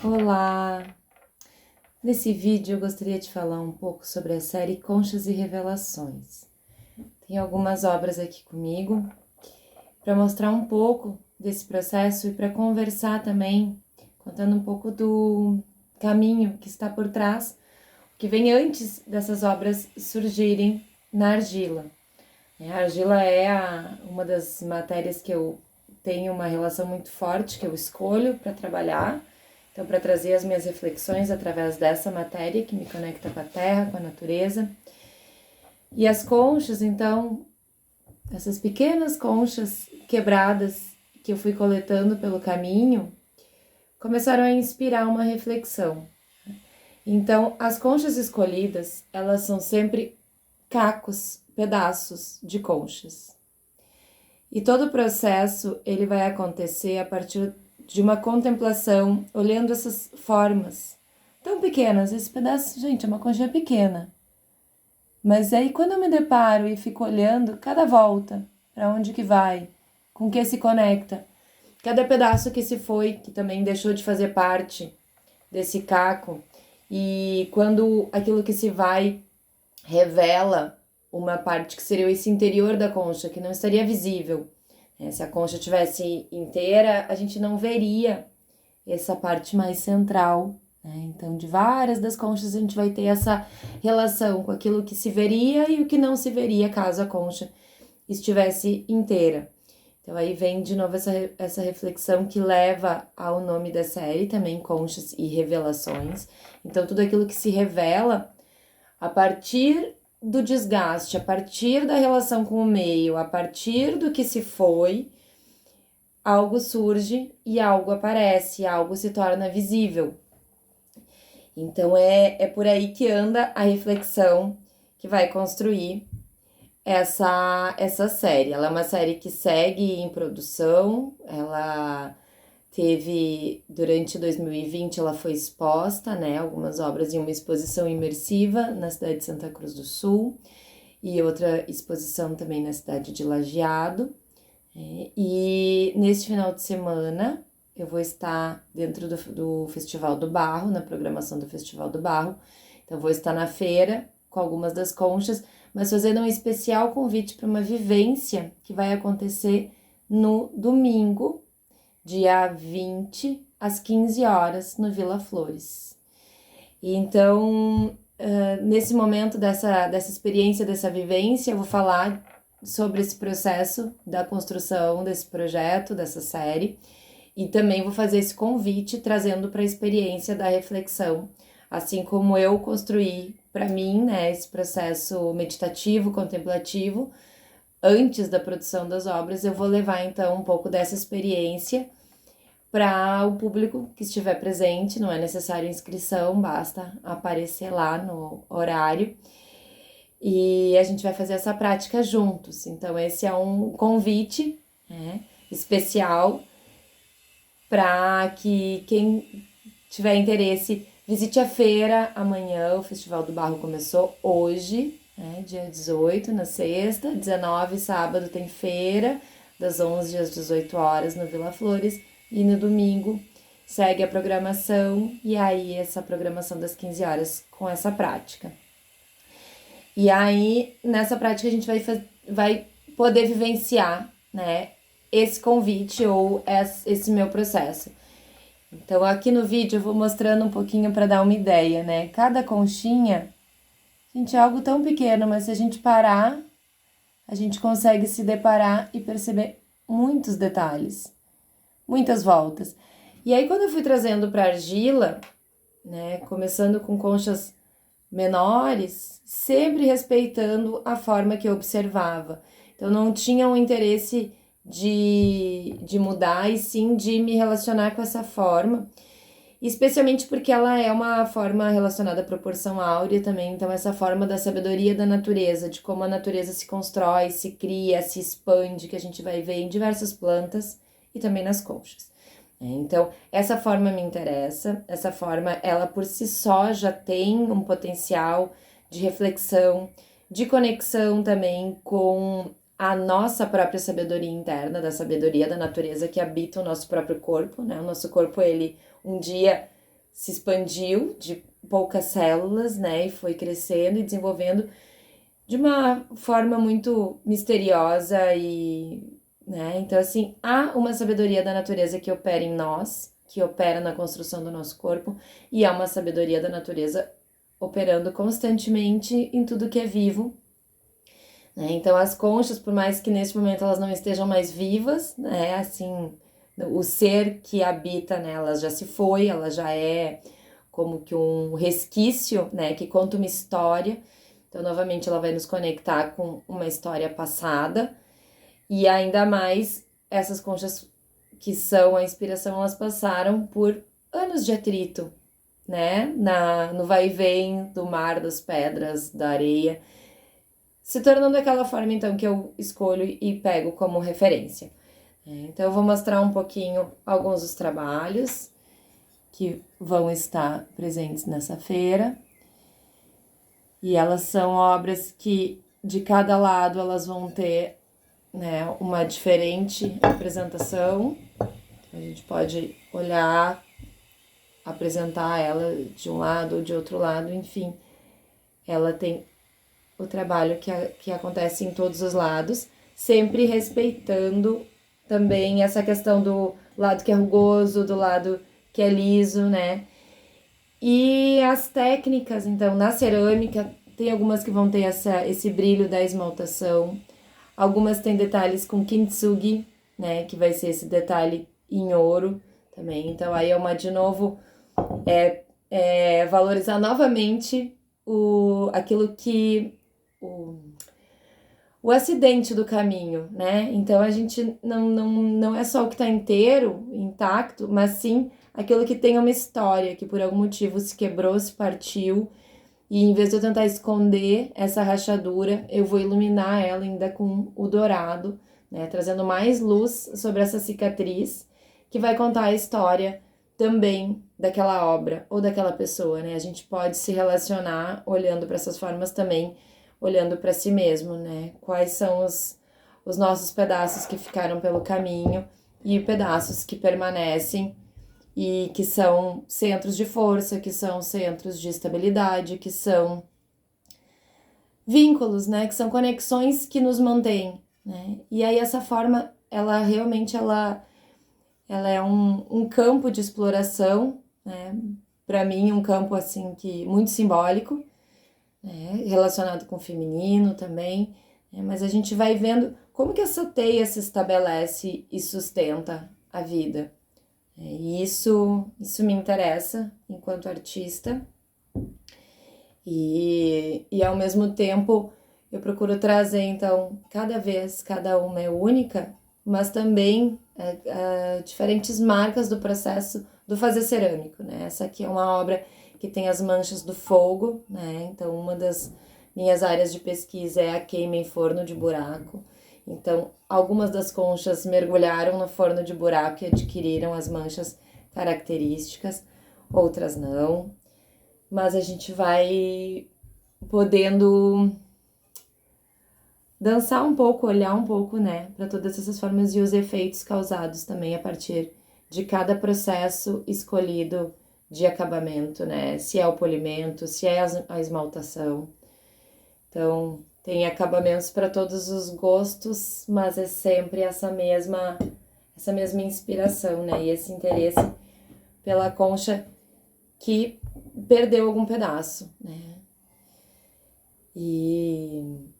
Olá! Nesse vídeo eu gostaria de falar um pouco sobre a série Conchas e Revelações. Tem algumas obras aqui comigo para mostrar um pouco desse processo e para conversar também, contando um pouco do caminho que está por trás, que vem antes dessas obras surgirem na argila. A argila é uma das matérias que eu tenho uma relação muito forte, que eu escolho para trabalhar. Então, para trazer as minhas reflexões através dessa matéria que me conecta com a terra, com a natureza. E as conchas, então, essas pequenas conchas quebradas que eu fui coletando pelo caminho, começaram a inspirar uma reflexão. Então, as conchas escolhidas, elas são sempre cacos, pedaços de conchas. E todo o processo, ele vai acontecer a partir de uma contemplação, olhando essas formas tão pequenas. Esse pedaço, gente, é uma conchinha pequena. Mas aí quando eu me deparo e fico olhando cada volta, para onde que vai, com que se conecta, cada pedaço que se foi, que também deixou de fazer parte desse caco, e quando aquilo que se vai revela uma parte que seria esse interior da concha, que não estaria visível. Se a concha estivesse inteira, a gente não veria essa parte mais central. Então, de várias das conchas, a gente vai ter essa relação com aquilo que se veria e o que não se veria caso a concha estivesse inteira. Então, aí vem de novo essa reflexão que leva ao nome da série, também Conchas e Revelações. Então, tudo aquilo que se revela a partir do desgaste, a partir da relação com o meio, a partir do que se foi, algo surge e algo aparece, algo se torna visível. Então é por aí que anda a reflexão que vai construir essa série. Ela é uma série que segue em produção, ela teve, durante 2020, ela foi exposta, algumas obras em uma exposição imersiva na cidade de Santa Cruz do Sul e outra exposição também na cidade de Lajeado. E neste final de semana eu vou estar dentro do Festival do Barro, na programação do Festival do Barro. Então vou estar na feira com algumas das conchas, mas fazendo um especial convite para uma vivência que vai acontecer no domingo, dia 20, às 15 horas, no Vila Flores. E então, nesse momento dessa experiência, dessa vivência, eu vou falar sobre esse processo da construção desse projeto, dessa série, e também vou fazer esse convite trazendo para a experiência da reflexão, assim como eu construí para mim, esse processo meditativo, contemplativo, antes da produção das obras. Eu vou levar então um pouco dessa experiência para o público que estiver presente. Não é necessário inscrição, basta aparecer lá no horário. E a gente vai fazer essa prática juntos. Então, esse é um convite especial para que quem tiver interesse visite a feira amanhã. O Festival do Barro começou hoje, dia 18, na sexta, 19, sábado tem feira, das 11 às 18 horas no Vila Flores, e no domingo segue a programação, e aí essa programação das 15 horas com essa prática. E aí, nessa prática, a gente vai poder vivenciar, esse convite ou esse meu processo. Então, aqui no vídeo eu vou mostrando um pouquinho para dar uma ideia, Cada conchinha, gente, é algo tão pequeno, mas se a gente parar, a gente consegue se deparar e perceber muitos detalhes, muitas voltas. E aí, quando eu fui trazendo para argila, começando com conchas menores, sempre respeitando a forma que eu observava. Então, não tinha um interesse de mudar, e sim de me relacionar com essa forma, especialmente porque ela é uma forma relacionada à proporção áurea também. Então, essa forma da sabedoria da natureza, de como a natureza se constrói, se cria, se expande, que a gente vai ver em diversas plantas e também nas conchas. Então, essa forma me interessa, essa forma, ela por si só já tem um potencial de reflexão, de conexão também com a nossa própria sabedoria interna, da sabedoria da natureza que habita o nosso próprio corpo, O nosso corpo, ele um dia se expandiu de poucas células, né, e foi crescendo e desenvolvendo de uma forma muito misteriosa né, então assim, há uma sabedoria da natureza que opera em nós, que opera na construção do nosso corpo, e há uma sabedoria da natureza operando constantemente em tudo que é vivo, né, então as conchas, por mais que neste momento elas não estejam mais vivas, né, assim, o ser que habita nelas já se foi, ela já é como que um resquício, né, que conta uma história. Então, novamente, ela vai nos conectar com uma história passada, e ainda mais essas conchas que são a inspiração, elas passaram por anos de atrito, né, no vai e vem do mar, das pedras, da areia, se tornando daquela forma, então, que eu escolho e pego como referência. Então, eu vou mostrar um pouquinho alguns dos trabalhos que vão estar presentes nessa feira. E elas são obras que, de cada lado, elas vão ter, né, uma diferente apresentação. A gente pode olhar, apresentar ela de um lado ou de outro lado, enfim. Ela tem o trabalho que acontece em todos os lados, sempre respeitando também essa questão do lado que é rugoso, do lado que é liso, né? E as técnicas, então, na cerâmica, tem algumas que vão ter esse brilho da esmaltação, algumas têm detalhes com kintsugi, né, que vai ser esse detalhe em ouro também. Então, aí é de novo, valorizar novamente aquilo que... o acidente do caminho, né? Então, a gente não é só o que está inteiro, intacto, mas sim aquilo que tem uma história, que por algum motivo se quebrou, se partiu, e em vez de eu tentar esconder essa rachadura, eu vou iluminar ela ainda com o dourado, né? Trazendo mais luz sobre essa cicatriz, que vai contar a história também daquela obra ou daquela pessoa, né? A gente pode se relacionar olhando para essas formas também, olhando para si mesmo, né? Quais são os nossos pedaços que ficaram pelo caminho e pedaços que permanecem e que são centros de força, que são centros de estabilidade, que são vínculos, né, que são conexões que nos mantêm, né? E aí essa forma, ela realmente ela é um campo de exploração, né? Para mim, um campo assim que muito simbólico, né? Relacionado com o feminino também, né? Mas a gente vai vendo como que essa teia se estabelece e sustenta a vida. E isso me interessa enquanto artista, e ao mesmo tempo eu procuro trazer, então, cada uma é única, mas também diferentes marcas do processo do fazer cerâmico, né? Essa aqui é uma obra que tem as manchas do fogo, né? Então, uma das minhas áreas de pesquisa é a queima em forno de buraco. Então, algumas das conchas mergulharam no forno de buraco e adquiriram as manchas características, outras não. Mas a gente vai podendo dançar um pouco, olhar um pouco, né, para todas essas formas e os efeitos causados também a partir de cada processo escolhido de acabamento, né? Se é o polimento, se é a esmaltação. Então, tem acabamentos para todos os gostos, mas é sempre essa mesma inspiração, né? E esse interesse pela concha que perdeu algum pedaço, né? E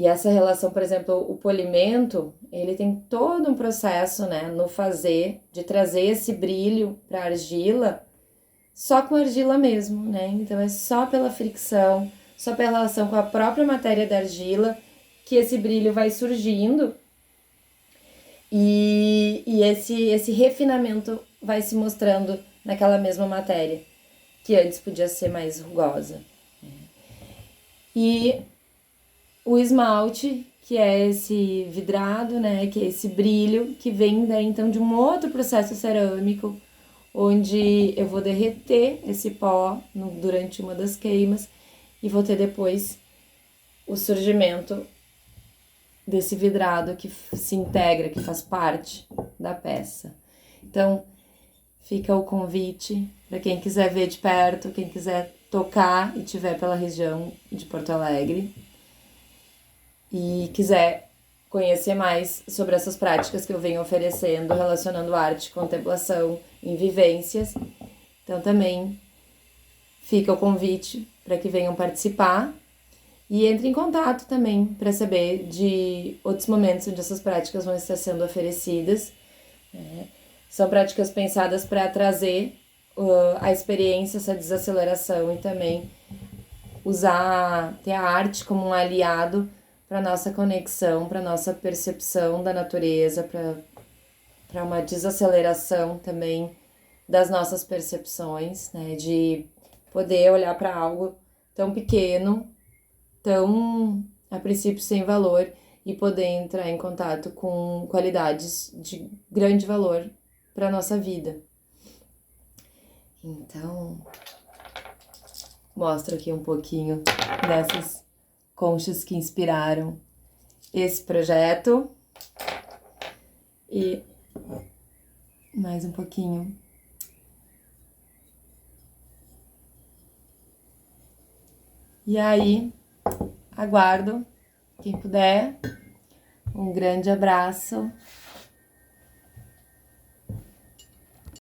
essa relação, por exemplo, o polimento, ele tem todo um processo, né, no fazer, de trazer esse brilho para a argila, só com argila mesmo, né? Então é só pela fricção, só pela relação com a própria matéria da argila que esse brilho vai surgindo e esse refinamento vai se mostrando naquela mesma matéria, que antes podia ser mais rugosa. E o esmalte, que é esse vidrado, né, que é esse brilho, que vem daí então de um outro processo cerâmico, onde eu vou derreter esse pó durante uma das queimas e vou ter depois o surgimento desse vidrado que se integra, que faz parte da peça. Então, fica o convite para quem quiser ver de perto, quem quiser tocar e tiver pela região de Porto Alegre e quiser conhecer mais sobre essas práticas que eu venho oferecendo, relacionando arte, contemplação em vivências. Então também fica o convite para que venham participar e entre em contato também para saber de outros momentos onde essas práticas vão estar sendo oferecidas. São práticas pensadas para trazer a experiência, essa desaceleração e também ter a arte como um aliado para nossa conexão, para nossa percepção da natureza, para uma desaceleração também das nossas percepções, né? De poder olhar para algo tão pequeno, tão a princípio sem valor e poder entrar em contato com qualidades de grande valor para nossa vida. Então, mostro aqui um pouquinho dessas conchas que inspiraram esse projeto e mais um pouquinho. E aí, aguardo, quem puder, um grande abraço